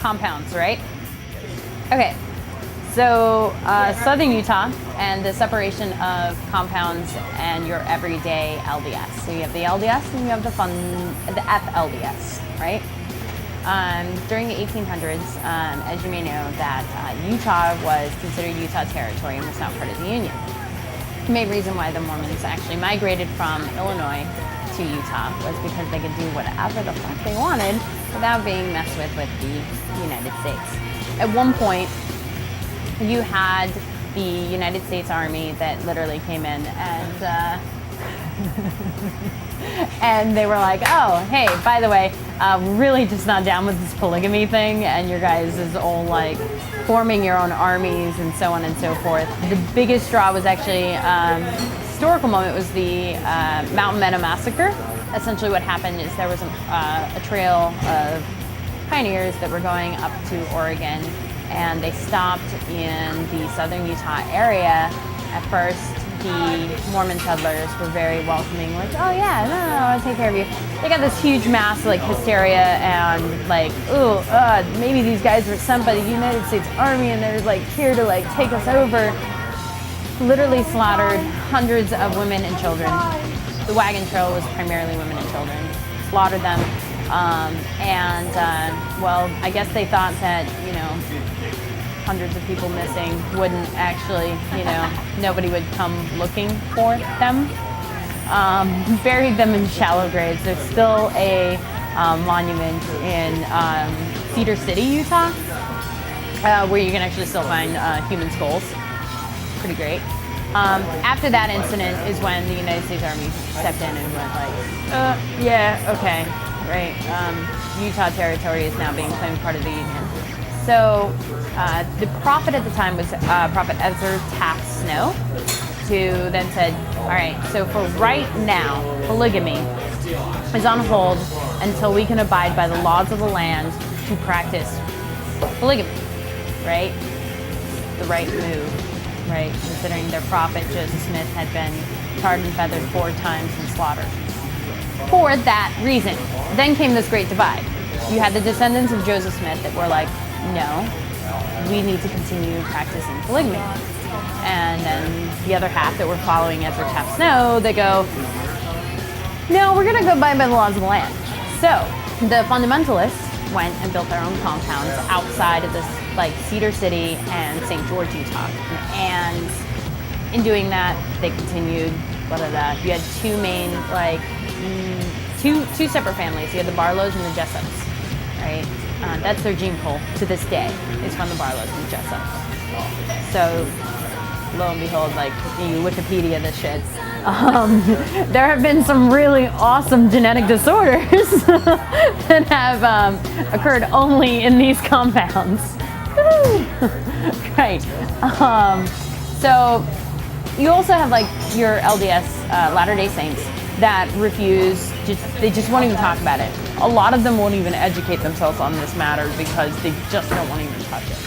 compounds, right? Okay, so southern Utah and the separation of compounds and your everyday LDS. So you have the LDS and you have the FLDS, right? During the 1800s, as you may know, that Utah was considered Utah Territory and was not part of the Union. The main reason why the Mormons actually migrated from Illinois to Utah was because they could do whatever the fuck they wanted without being messed with the United States. At one point, you had the United States Army that literally came in and and they were like, oh, hey, by the way, really just not down with this polygamy thing, and your guys is all like forming your own armies and so on and so forth. The biggest straw was actually, historical moment was the Mountain Meadow massacre. Essentially what happened is there was a trail of pioneers that were going up to Oregon, and they stopped in the southern Utah area. At first, the Mormon settlers were very welcoming, like, oh yeah, no, I'll take care of you. They got this huge mass like hysteria and like, ooh, maybe these guys were sent by the United States Army and they're like here to like take us over. Literally slaughtered hundreds of women and children. The wagon trail was primarily women and children. Slaughtered them, well, I guess they thought that, you know, hundreds of people missing wouldn't actually, you know, nobody would come looking for them. Buried them in shallow graves. There's still a monument in Cedar City, Utah, where you can actually still find human skulls. Pretty great. After that incident is when the United States Army stepped in and went like, yeah, okay, right. Utah Territory is now being claimed part of the Union. So the prophet at the time was Prophet Ezra Taft Snow, who then said, all right, so for right now, polygamy is on hold until we can abide by the laws of the land to practice polygamy, right? The right move, right? Considering their prophet, Joseph Smith, had been tarred and feathered 4 times and slaughtered. For that reason, then came this great divide. You had the descendants of Joseph Smith that were like, no, we need to continue practicing polygamy. And then the other half that were following Ezra Taft Snow, they go, no, we're going to go by the laws of the land. So the fundamentalists went and built their own compounds outside of this, like Cedar City and St. George, Utah. And in doing that, they continued, you had two main, like, two separate families. You had the Barlows and the Jessups, right? That's their gene pool to this day, is from the Barlows and the Jessups. So, lo and behold, like, you Wikipedia this shit. There have been some really awesome genetic disorders that have occurred only in these compounds. Right. So, you also have like your LDS Latter-day Saints that refuse, they just won't even talk about it. A lot of them won't even educate themselves on this matter because they just don't want to even touch it.